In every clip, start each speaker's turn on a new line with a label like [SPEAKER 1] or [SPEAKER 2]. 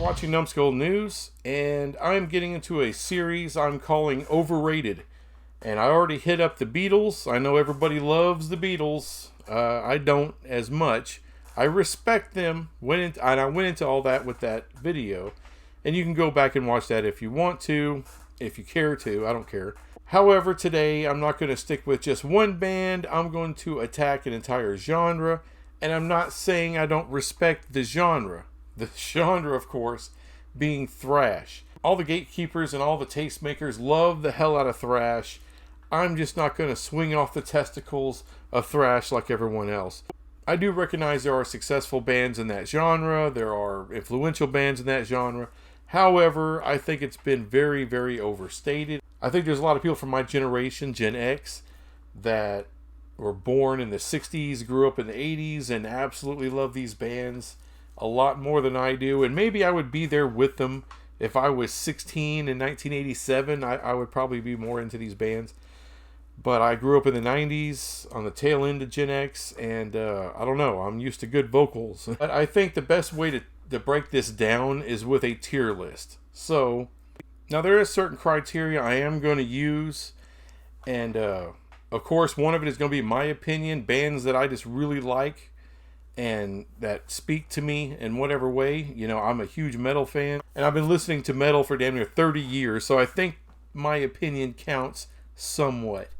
[SPEAKER 1] watching Numbskull News, and I'm getting into a series I'm calling Overrated. And I already hit up the Beatles. I know everybody loves the Beatles. I don't as much. I respect them, and I went into all that with that video. And you can go back and watch that if you want to, if you care to. I don't care. However, today I'm not going to stick with just one band. I'm going to attack an entire genre. And I'm not saying I don't respect the genre. The genre, of course, being thrash. All the gatekeepers and all the tastemakers love the hell out of thrash. I'm just not going to swing off the testicles of thrash like everyone else. I do recognize there are successful bands in that genre. There are influential bands in that genre. However, I think it's been very, very overstated. I think there's a lot of people from my generation, Gen X, that were born in the 60s, grew up in the 80s, and absolutely love these bands a lot more than I do. And maybe I would be there with them. If I was 16 in 1987, I would probably be more into these bands. But I grew up in the 90s, on the tail end of Gen X, and I don't know, I'm used to good vocals. But I think the best way to break this down is with a tier list. So, now there is certain criteria I am going to use, and of course one of it is going to be my opinion, bands that I just really like, and that speak to me in whatever way. You know, I'm a huge metal fan, and I've been listening to metal for damn near 30 years, so I think my opinion counts somewhat.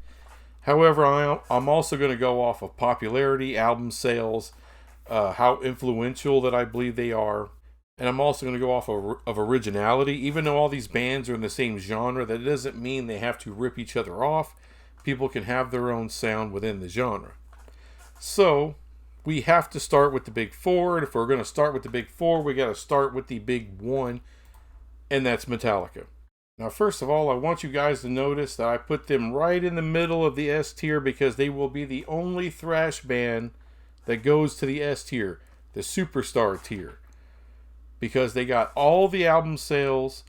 [SPEAKER 1] However, I'm also going to go off of popularity, album sales, how influential that I believe they are, and I'm also going to go off of originality. Even though all these bands are in the same genre, that doesn't mean they have to rip each other off. People can have their own sound within the genre. So, we have to start with the big four, and if we're going to start with the big four, we got to start with the big one, and that's Metallica. Now, first of all, I want you guys to notice that I put them right in the middle of the S tier because they will be the only thrash band that goes to the S tier, the superstar tier, because they got all the album sales.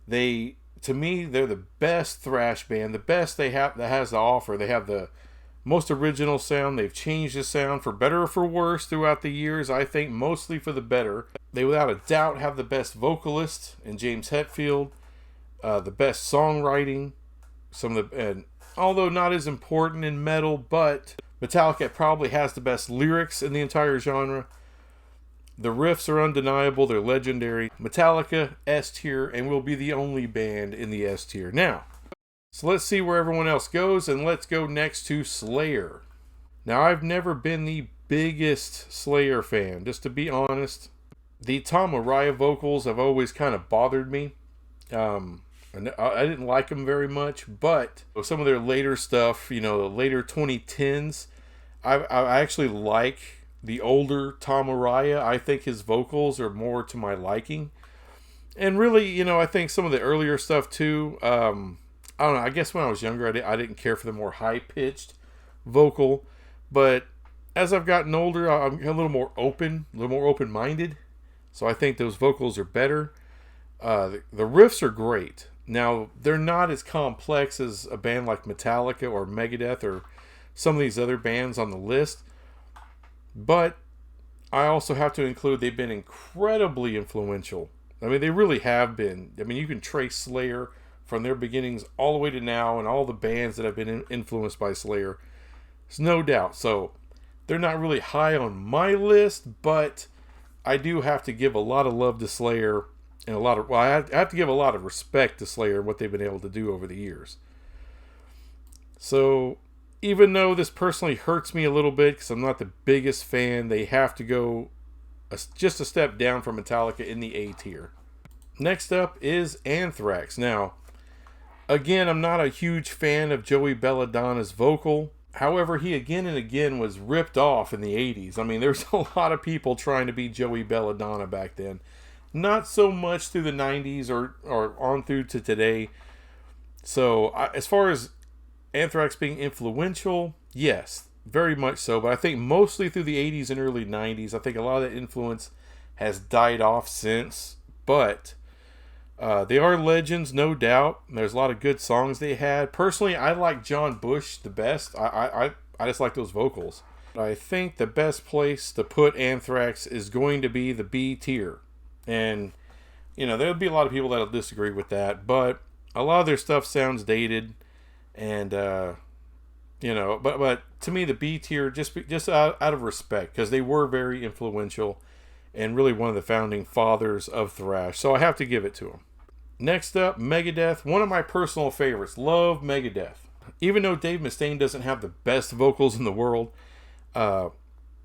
[SPEAKER 1] To me, they're the best thrash band, the best they have that has to offer. They have the most original sound. They've changed the sound for better or for worse throughout the years. I think mostly for the better. They without a doubt have the best vocalist in James Hetfield, the best songwriting. And although not as important in metal, but Metallica probably has the best lyrics in the entire genre. The riffs are undeniable. They're legendary. Metallica, S tier, and will be the only band in the S tier. Now, so let's see where everyone else goes, and let's go next to Slayer. Now, I've never been the biggest Slayer fan, just to be honest. The Tom Araya vocals have always kind of bothered me. I didn't like them very much, but some of their later stuff, you know, the later 2010s, I actually like the older Tom Araya. I think his vocals are more to my liking. And really, you know, I think some of the earlier stuff too, I don't know, I guess when I was younger, I didn't care for the more high-pitched vocal. But as I've gotten older, I'm a little more open-minded. So I think those vocals are better. The riffs are great. Now, they're not as complex as a band like Metallica or Megadeth or some of these other bands on the list. But I also have to include they've been incredibly influential. I mean, they really have been. I mean, you can trace Slayer from their beginnings all the way to now, and all the bands that have been influenced by Slayer. There's no doubt. So, they're not really high on my list, but I do have to give a lot of love to Slayer, and I have to give a lot of respect to Slayer and what they've been able to do over the years. So, even though this personally hurts me a little bit because I'm not the biggest fan, they have to go just a step down from Metallica in the A tier. Next up is Anthrax. Now, again, I'm not a huge fan of Joey Belladonna's vocal. However, he again and again was ripped off in the 80s. I mean, there's a lot of people trying to be Joey Belladonna back then. Not so much through the 90s or on through to today. So, as far as Anthrax being influential, yes, very much so. But I think mostly through the 80s and early 90s. I think a lot of that influence has died off since. But they are legends, no doubt. There's a lot of good songs they had. Personally, I like John Bush the best. I just like those vocals. I think the best place to put Anthrax is going to be the B tier. And You know, there'll be a lot of people that'll disagree with that, but a lot of their stuff sounds dated, and you know, but to me, the B tier just out of respect, because they were very influential and really one of the founding fathers of thrash. So I have to give it to them. Next up, Megadeth, one of my personal favorites. Love Megadeth. Even though Dave Mustaine doesn't have the best vocals in the world,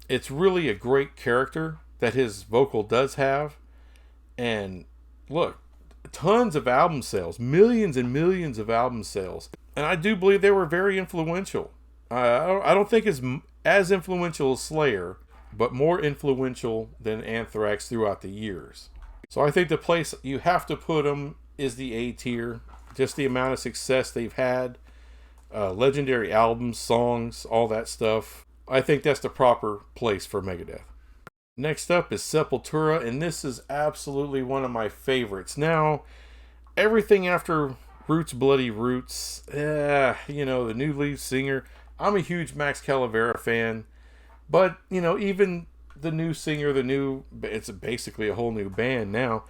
[SPEAKER 1] it's really a great character that his vocal does have. And look, tons of album sales, millions and millions of album sales. And I do believe they were very influential. I don't think as influential as Slayer, but more influential than Anthrax throughout the years. So I think the place you have to put them is the A tier. Just the amount of success they've had. Legendary albums, songs, all that stuff. I think that's the proper place for Megadeth. Next up is Sepultura, and this is absolutely one of my favorites. Now, everything after Roots Bloody Roots, you know, the new lead singer. I'm a huge Max Calavera fan, but, you know, even the new singer, it's basically a whole new band now,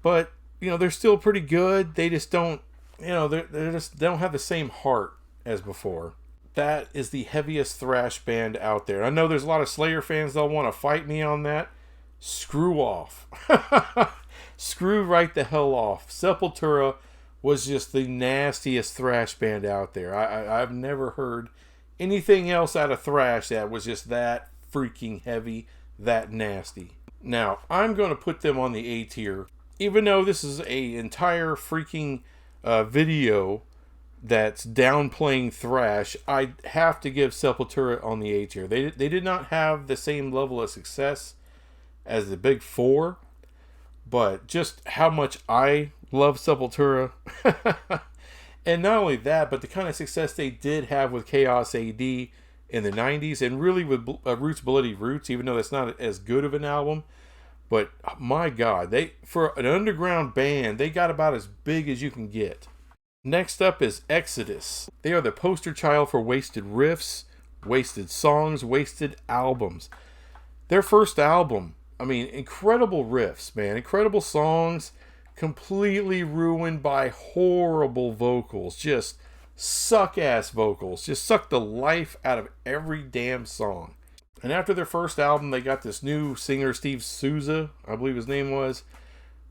[SPEAKER 1] but, you know, they're still pretty good. They just don't, you know, they don't have the same heart as before. That is the heaviest thrash band out there. I know there's a lot of Slayer fans that'll want to fight me on that. Screw off. Screw right the hell off. Sepultura was just the nastiest thrash band out there. I've never heard anything else out of thrash that was just that freaking heavy, that nasty. Now, I'm going to put them on the A tier, even though this is a entire freaking video that's downplaying thrash. I have to give Sepultura on the A tier. They did not have the same level of success as the Big Four, but just how much I love Sepultura. And not only that, but the kind of success they did have with Chaos AD in the 90s, and really with Roots Bloody Roots, even though that's not as good of an album. But my God, for an underground band, they got about as big as you can get. Next up is Exodus. They are the poster child for wasted riffs, wasted songs, wasted albums. Their first album, I mean, incredible riffs, man, incredible songs, completely ruined by horrible vocals, just suck-ass vocals, just suck the life out of every damn song. And after their first album, they got this new singer, Steve Souza, I believe his name was,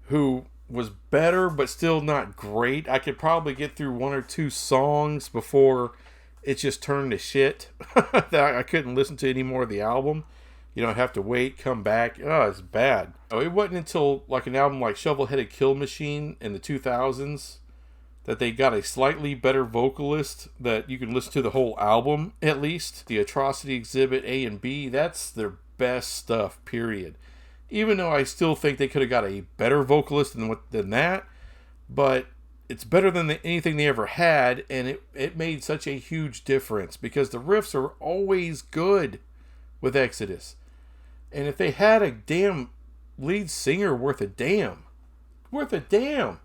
[SPEAKER 1] who was better, but still not great. I could probably get through one or two songs before it just turned to shit. That I couldn't listen to any more of the album. You know, I'd have to wait, come back. Oh, it's bad. It wasn't until like an album like Shovel-Headed Kill Machine in the 2000s that they got a slightly better vocalist that you can listen to the whole album, at least. The Atrocity Exhibit A and B, that's their best stuff, period. Even though I still think they could have got a better vocalist than that, but it's better than anything they ever had, and it made such a huge difference because the riffs are always good with Exodus. And if they had a damn lead singer worth a damn, the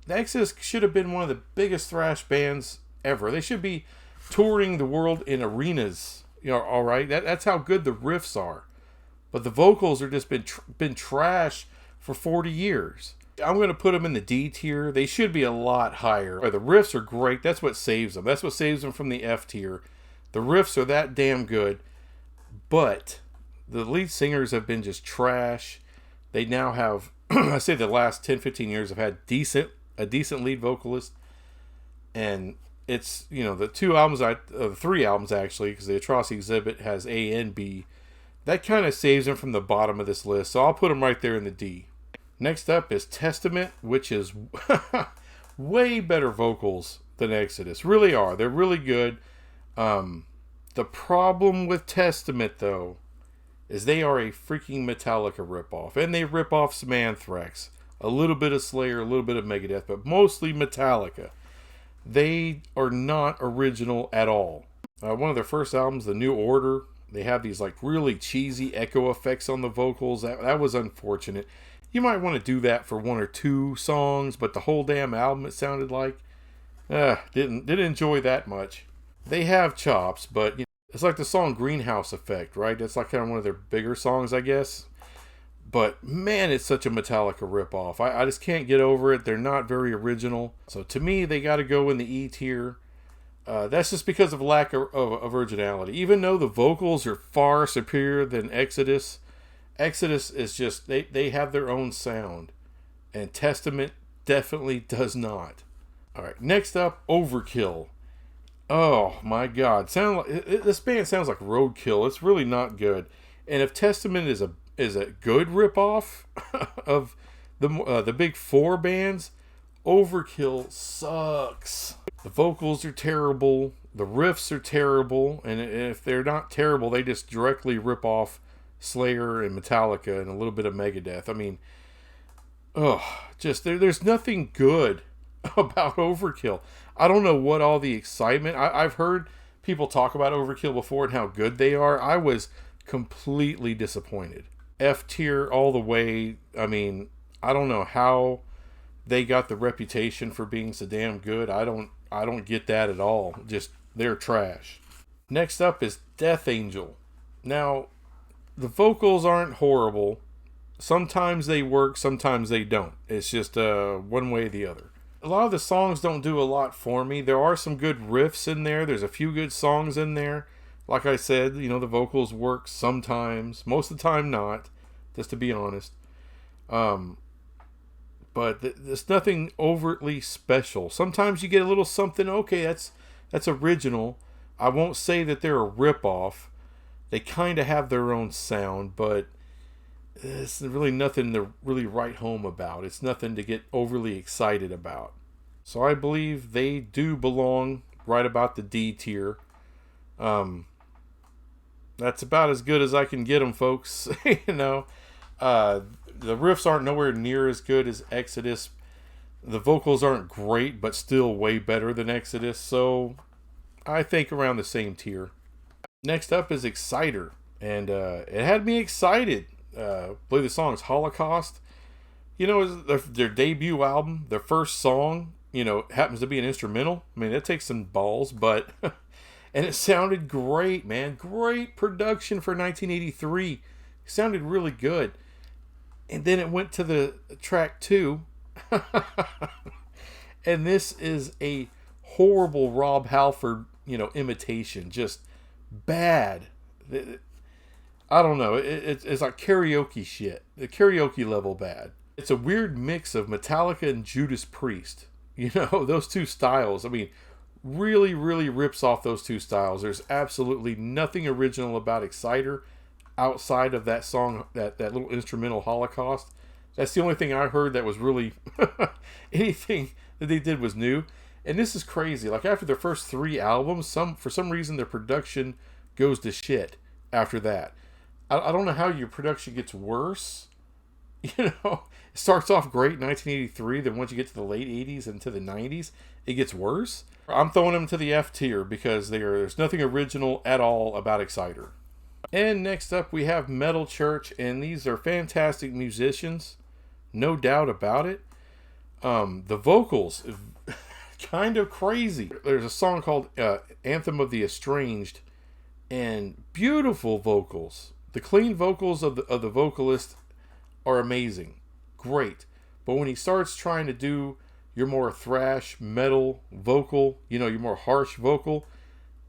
[SPEAKER 1] Exodus should have been one of the biggest thrash bands ever. They should be touring the world in arenas, you know, all right? That's how good the riffs are. But the vocals are just been trash for 40 years. I'm going to put them in the D tier. They should be a lot higher. The riffs are great. That's what saves them. That's what saves them from the F tier. The riffs are that damn good. But the lead singers have been just trash. They now have, I say the last 10, 15 years have had a decent lead vocalist. And it's, you know, the three albums actually, because the Atrocity Exhibit has A and B. That kind of saves them from the bottom of this list, so I'll put them right there in the D. Next up is Testament, which is way better vocals than Exodus. Really are. They're really good. The problem with Testament, though, is they are a freaking Metallica ripoff. And they rip off some Anthrax. A little bit of Slayer, a little bit of Megadeth, but mostly Metallica. They are not original at all. One of their first albums, The New Order, they have these like really cheesy echo effects on the vocals. That was unfortunate. You might want to do that for one or two songs, but the whole damn album it sounded like, didn't enjoy that much. They have chops, but you know, it's like the song Greenhouse Effect, right? That's like kind of one of their bigger songs, I guess. But man, it's such a Metallica ripoff. I just can't get over it. They're not very original. So to me, they got to go in the E tier. That's just because of lack of originality. Even though the vocals are far superior than Exodus, Exodus is just, they have their own sound. And Testament definitely does not. All right, next up, Overkill. Oh my God, this band sounds like roadkill. It's really not good. And if Testament is a good ripoff of the big four bands, Overkill sucks. The vocals are terrible. The riffs are terrible. And if they're not terrible, they just directly rip off Slayer and Metallica and a little bit of Megadeth. I mean, there's nothing good about Overkill. I don't know what all the excitement. I've heard people talk about Overkill before and how good they are. I was completely disappointed. F tier all the way. I mean, I don't know how they got the reputation for being so damn good. I don't get that at all. Just, they're trash. Next up is Death Angel. Now, the vocals aren't horrible. Sometimes they work, sometimes they don't. It's just one way or the other. A lot of the songs don't do a lot for me. There are some good riffs in there. There's a few good songs in there. Like I said, the vocals work sometimes. Most of the time not, just to be honest. But there's nothing overtly special. Sometimes you get a little something, okay, that's original. I won't say that they're a ripoff. They kind of have their own sound, but it's really nothing to really write home about. It's nothing to get overly excited about. So I believe they do belong right about the D tier. That's about as good as I can get them, folks. The riffs aren't nowhere near as good as Exodus. The vocals aren't great, but still way better than Exodus. So I think around the same tier. Next up is Exciter. And it had me excited. I believe the song is Holocaust. Their debut album, their first song, happens to be an instrumental. I mean, it takes some balls, but... and it sounded great, man. Great production for 1983. It sounded really good. And then it went to the track 2. And this is a horrible Rob Halford, imitation. Just bad. I don't know. It's like karaoke shit. The karaoke level bad. It's a weird mix of Metallica and Judas Priest. Those two styles. I mean, really, really rips off those two styles. There's absolutely nothing original about Exciter outside of that song, that little instrumental Holocaust. That's the only thing I heard that was really anything that they did was new. And this is crazy. Like after their first 3 albums, for some reason their production goes to shit after that. I don't know how your production gets worse. It starts off great in 1983, then once you get to the late 80s and to the 90s, it gets worse. I'm throwing them to the F tier because there's nothing original at all about Exciter. And next up we have Metal Church, and these are fantastic musicians, no doubt about it. The vocals, kind of crazy. There's a song called Anthem of the Estranged, and beautiful vocals. The clean vocals of the vocalist are amazing. Great. But when he starts trying to do your more thrash, metal vocal, your more harsh vocal,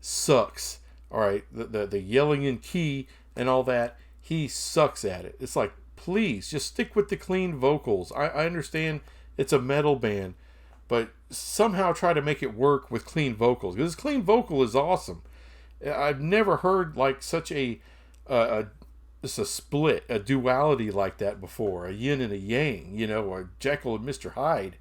[SPEAKER 1] sucks. Alright, the yelling in key and all that, he sucks at it. It's like, please, just stick with the clean vocals. I understand it's a metal band, but somehow try to make it work with clean vocals. Because clean vocal is awesome. I've never heard like such a split, a duality like that before. A yin and a yang, or Jekyll and Mr. Hyde,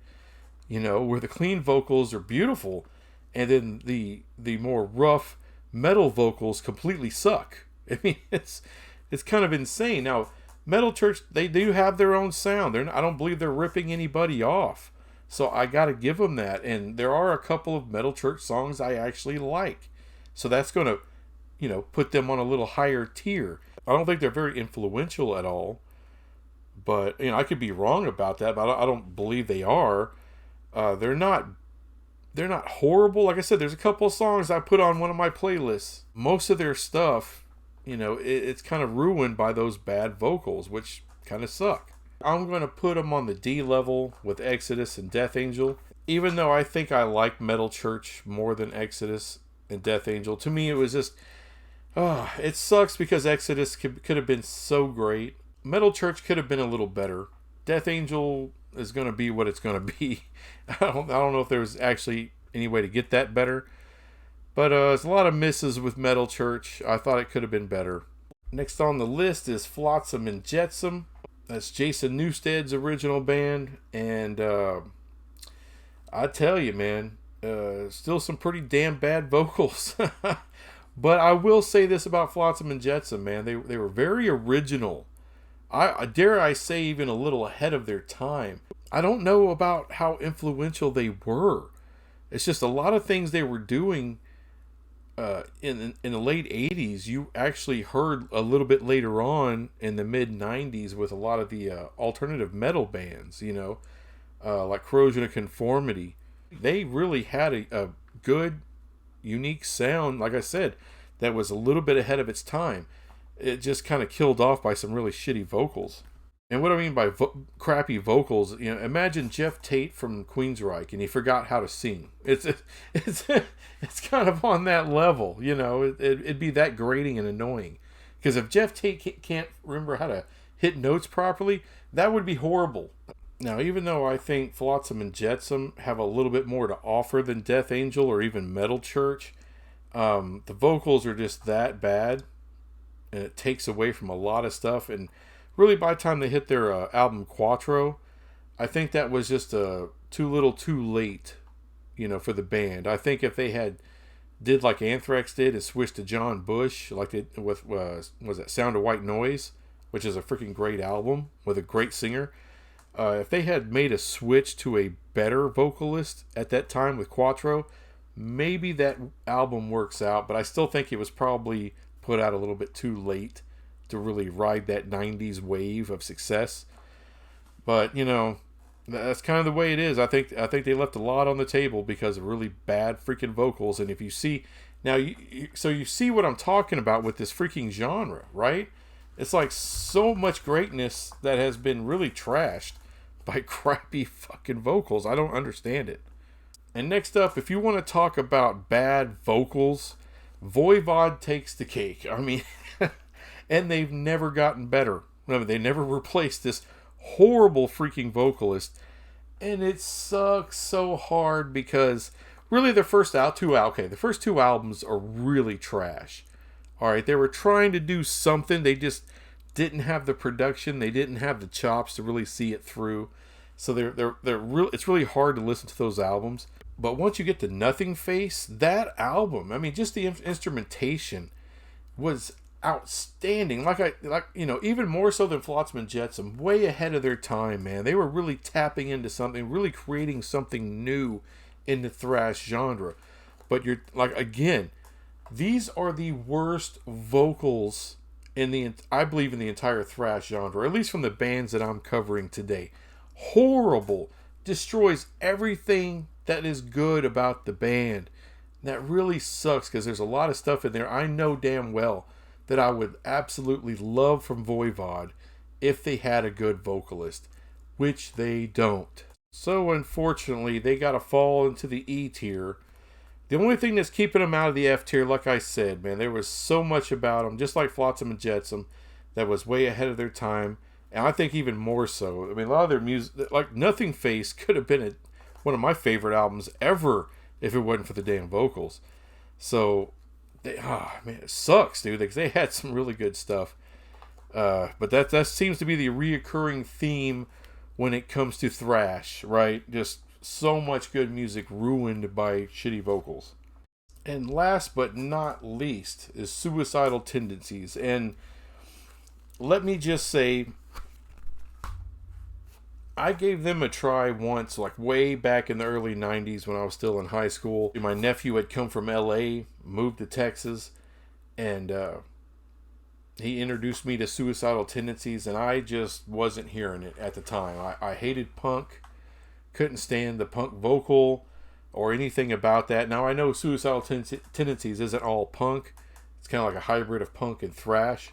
[SPEAKER 1] where the clean vocals are beautiful, and then the more rough metal vocals completely suck. I mean, it's kind of insane. Now, Metal Church, they do have their own sound. I don't believe they're ripping anybody off. So I got to give them that. And there are a couple of Metal Church songs I actually like. So that's going to, put them on a little higher tier. I don't think they're very influential at all. But, I could be wrong about that, but I don't believe they are. They're not horrible. Like I said, there's a couple of songs I put on one of my playlists. Most of their stuff, it's kind of ruined by those bad vocals, which kind of suck. I'm going to put them on the D level with Exodus and Death Angel. Even though I think I like Metal Church more than Exodus and Death Angel, to me it was just, it sucks because Exodus could have been so great. Metal Church could have been a little better. Death Angel is going to be what it's going to be. I don't know if there was actually any way to get that better. But there's a lot of misses with Metal Church. I thought it could have been better. Next on the list is Flotsam and Jetsam. That's Jason Newsted's original band. And I tell you, man, still some pretty damn bad vocals. But I will say this about Flotsam and Jetsam, man. They were very original. I dare I say even a little ahead of their time. I don't know about how influential they were. It's just a lot of things they were doing in the late 80s. You actually heard a little bit later on in the mid 90s with a lot of the alternative metal bands, like Corrosion of Conformity. They really had a good, unique sound, like I said, that was a little bit ahead of its time. It just kind of killed off by some really shitty vocals. And what I mean by crappy vocals, imagine Jeff Tate from Queensryche and he forgot how to sing. It's kind of on that level, it'd be that grating and annoying. Because if Jeff Tate can't remember how to hit notes properly, that would be horrible. Now, even though I think Flotsam and Jetsam have a little bit more to offer than Death Angel or even Metal Church, the vocals are just that bad. And it takes away from a lot of stuff. And really, by the time they hit their album Quattro, I think that was just too little too late, for the band. I think if they did like Anthrax did and switched to John Bush, like they with was that Sound of White Noise, which is a freaking great album with a great singer. If they had made a switch to a better vocalist at that time with Quattro, maybe that album works out. But I still think it was probably put out a little bit too late to really ride that 90s wave of success. But, that's kind of the way it is. I think they left a lot on the table because of really bad freaking vocals. And if you see, now, you see what I'm talking about with this freaking genre, right? It's like so much greatness that has been really trashed by crappy fucking vocals. I don't understand it. And next up, if you want to talk about bad vocals, Voivod takes the cake. I mean, and they've never gotten better. They never replaced this horrible freaking vocalist. And it sucks so hard because really the first two albums are really trash. Alright, they were trying to do something. They just didn't have the production. They didn't have the chops to really see it through. So it's really hard to listen to those albums. But once you get to Nothing Face, that album, I mean, just the instrumentation was outstanding. Even more so than Flotsam and Jetsam, way ahead of their time, man. They were really tapping into something, really creating something new in the thrash genre. But again, these are the worst vocals I believe in the entire thrash genre, at least from the bands that I'm covering today. Horrible. Destroys everything that is good about the band. That really sucks because there's a lot of stuff in there I know damn well that I would absolutely love from Voivod if they had a good vocalist, which they don't. So unfortunately, they got to fall into the E tier. The only thing that's keeping them out of the F tier, like I said, man, there was so much about them, just like Flotsam and Jetsam, that was way ahead of their time. And I think even more so. I mean, a lot of their music, like Nothing Face, could have been one of my favorite albums ever if it wasn't for the damn vocals. So, man, it sucks, dude, because they had some really good stuff. But that seems to be the reoccurring theme when it comes to thrash, right? Just so much good music ruined by shitty vocals. And last but not least is Suicidal Tendencies. And let me just say, I gave them a try once, like way back in the early 90s when I was still in high school. My nephew had come from LA, moved to Texas, and he introduced me to Suicidal Tendencies, and I just wasn't hearing it at the time. I hated punk, couldn't stand the punk vocal or anything about that. Now, I know Suicidal Tendencies isn't all punk. It's kind of like a hybrid of punk and thrash.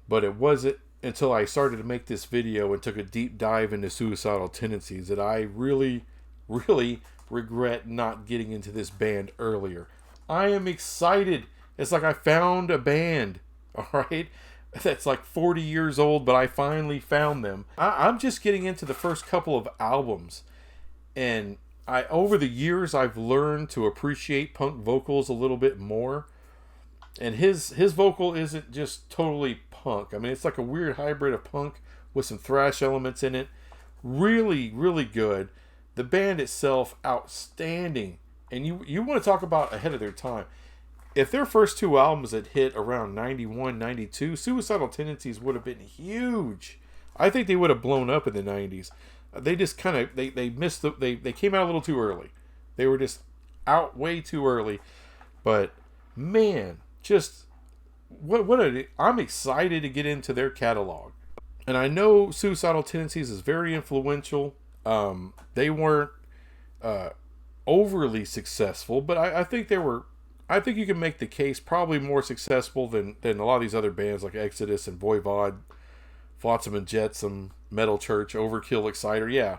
[SPEAKER 1] But it wasn't until I started to make this video and took a deep dive into Suicidal Tendencies that I really, really regret not getting into this band earlier. I am excited. It's like I found a band, all right, that's like 40 years old, but I finally found them. I'm just getting into the first couple of albums, and over the years I've learned to appreciate punk vocals a little bit more. And his vocal isn't just totally punk. I mean, it's like a weird hybrid of punk with some thrash elements in it. Really, really good. The band itself, outstanding. And you want to talk about ahead of their time. If their first two albums had hit around 91, 92, Suicidal Tendencies would have been huge. I think they would have blown up in the 90s. They just kind of, they missed, they came out a little too early. They were just out way too early. But, man, just, I'm excited to get into their catalog. And I know Suicidal Tendencies is very influential. They weren't overly successful, but I think they were. I think you can make the case probably more successful than a lot of these other bands like Exodus and Voivod, Flotsam and Jetsam, Metal Church, Overkill, Exciter. Yeah,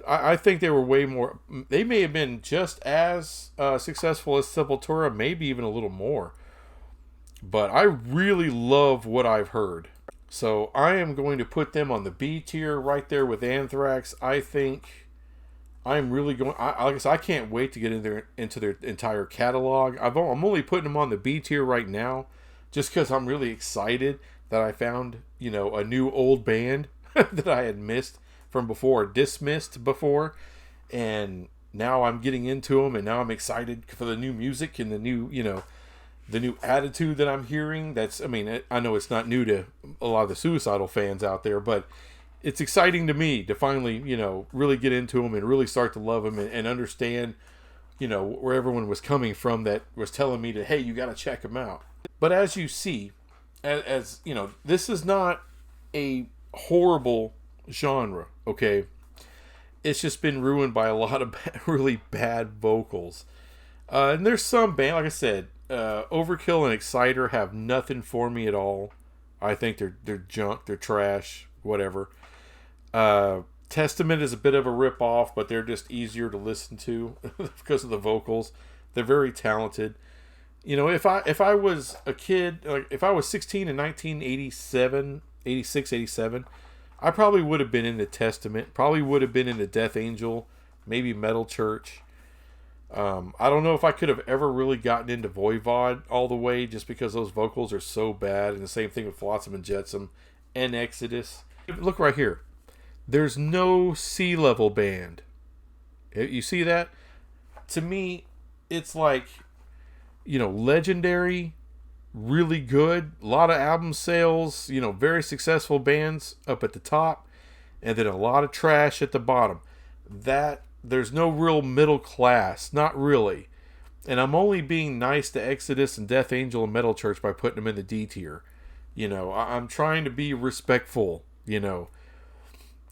[SPEAKER 1] I think they were way more. They may have been just as successful as Sepultura, maybe even a little more. But I really love what I've heard. So I am going to put them on the B tier right there with Anthrax. I think I'm really going. Like I said, I can't wait to get into their entire catalog. I'm only putting them on the B tier right now, just because I'm really excited that I found a new old band that I had missed from before, dismissed before, and now I'm getting into them, and now I'm excited for the new music and the new the new attitude that I'm hearing. I know it's not new to a lot of the Suicidal fans out there, but it's exciting to me to finally, really get into them and really start to love them and understand, where everyone was coming from that was telling me hey, you got to check them out. But as you see, as this is not a horrible genre, okay? It's just been ruined by a lot of really bad vocals. And there's some band, like I said, Overkill and Exciter have nothing for me at all. I think they're junk, they're trash, whatever. Testament is a bit of a rip-off, but they're just easier to listen to because of the vocals. They're very talented. If I was a kid, like if I was 16 in 1987, 86, 87, I probably would have been into Testament, probably would have been into Death Angel, maybe Metal Church. I don't know if I could have ever really gotten into Voivod all the way just because those vocals are so bad. And the same thing with Flotsam and Jetsam and Exodus. Look right here. There's no C-level band. You see that? To me, it's like, legendary, really good, a lot of album sales, very successful bands up at the top, and then a lot of trash at the bottom. There's no real middle class, not really. And I'm only being nice to Exodus and Death Angel and Metal Church by putting them in the D tier. I'm trying to be respectful,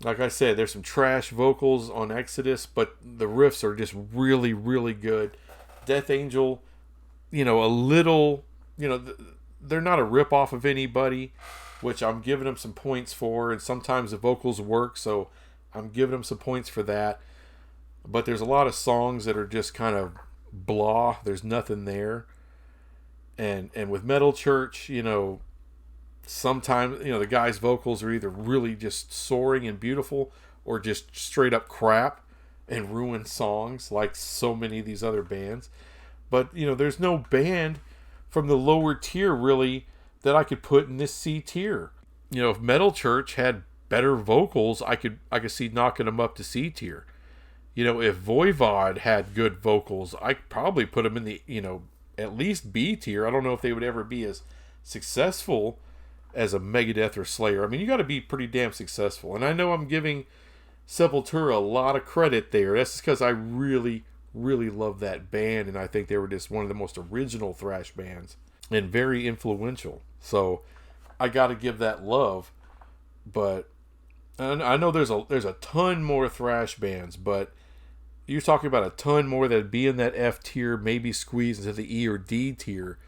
[SPEAKER 1] Like I said, there's some trash vocals on Exodus, but the riffs are just really, really good. Death Angel, a little, they're not a rip-off of anybody, which I'm giving them some points for, and sometimes the vocals work, so I'm giving them some points for that. But there's a lot of songs that are just kind of blah. There's nothing there. And with Metal Church, sometimes, the guy's vocals are either really just soaring and beautiful or just straight up crap and ruin songs like so many of these other bands. But, there's no band from the lower tier really that I could put in this C tier. If Metal Church had better vocals, I could see knocking them up to C tier. If Voivod had good vocals, I'd probably put them in the, at least B tier. I don't know if they would ever be as successful as a Megadeth or Slayer. I mean, you got to be pretty damn successful. And I know I'm giving Sepultura a lot of credit there. That's just because I really, really love that band, and I think they were just one of the most original thrash bands and very influential. So I got to give that love. But I know there's a ton more thrash bands, but you're talking about a ton more that'd be in that F tier, maybe squeeze into the E or D tier.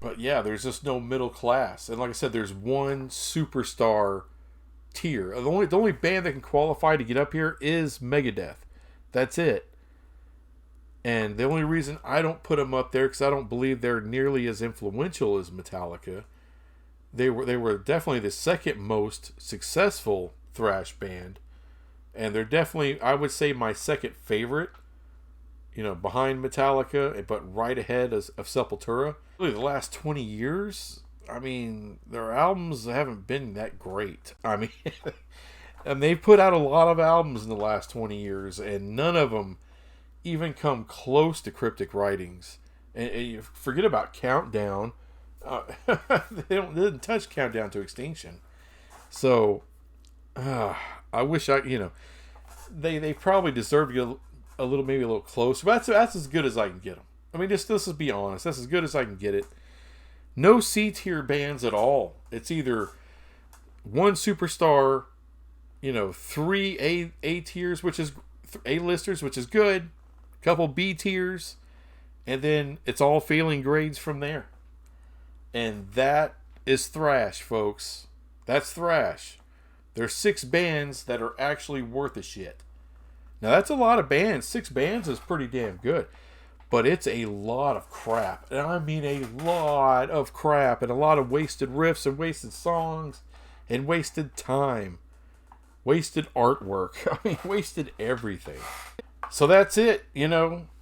[SPEAKER 1] But yeah, there's just no middle class. And like I said, there's one superstar tier. The only band that can qualify to get up here is Megadeth. That's it. And the only reason I don't put them up there, because I don't believe they're nearly as influential as Metallica. They were definitely the second most successful thrash band, and they're definitely, I would say, my second favorite. Behind Metallica, but right ahead of Sepultura. Really, the last 20 years, I mean, their albums haven't been that great. I mean, and they've put out a lot of albums in the last 20 years, and none of them even come close to Cryptic Writings. And you forget about Countdown. They didn't touch Countdown to Extinction. So, I wish they probably deserve to get maybe a little closer. But that's as good as I can get them. I mean, let's just be honest. That's as good as I can get it. No C tier bands at all. It's either one superstar, three A tiers, which is A-listers, which is good, a couple B tiers, and then it's all failing grades from there. And that is thrash, folks. That's thrash. There's 6 bands that are actually worth a shit. Now, that's a lot of bands. 6 bands is pretty damn good. But it's a lot of crap. And I mean a lot of crap. And a lot of wasted riffs and wasted songs. And wasted time. Wasted artwork. I mean, wasted everything. So that's it.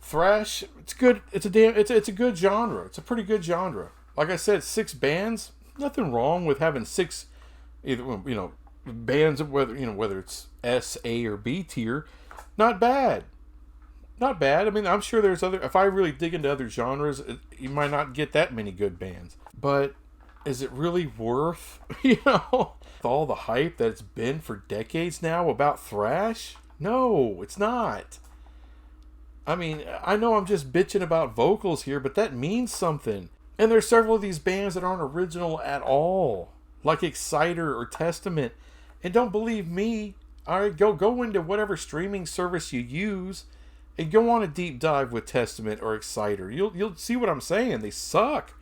[SPEAKER 1] Thrash, it's good. It's a good genre. It's a pretty good genre. Like I said, 6 bands. Nothing wrong with having 6, either, bands, whether it's S, A, or B tier. Not bad. Not bad. I mean, I'm sure there's other... If I really dig into other genres, you might not get that many good bands. But is it really worth, all the hype that it's been for decades now about thrash? No, it's not. I mean, I know I'm just bitching about vocals here, but that means something. And there's several of these bands that aren't original at all. Like Exciter or Testament. And don't believe me... All right, go into whatever streaming service you use and go on a deep dive with Testament or Exciter. You'll see what I'm saying. They suck.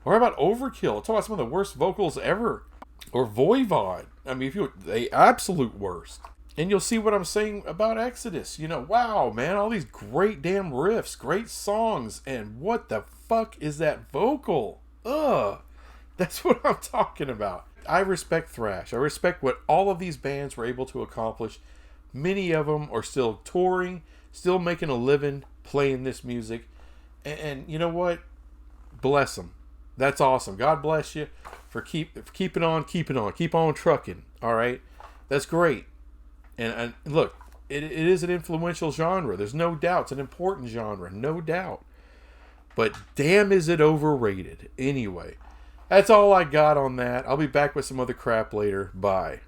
[SPEAKER 1] Or how about Overkill? Talk about some of the worst vocals ever. Or Voivod. I mean, the absolute worst. And you'll see what I'm saying about Exodus. Wow, man, all these great damn riffs, great songs, and what the fuck is that vocal? Ugh. That's what I'm talking about. I respect thrash. I respect what all of these bands were able to accomplish. Many of them are still touring, still making a living playing this music. And you know what? Bless them. That's awesome. God bless you for keeping on. Keep on trucking. All right? That's great. And look, it is an influential genre. There's no doubt. It's an important genre. No doubt. But damn, is it overrated. Anyway. That's all I got on that. I'll be back with some other crap later. Bye.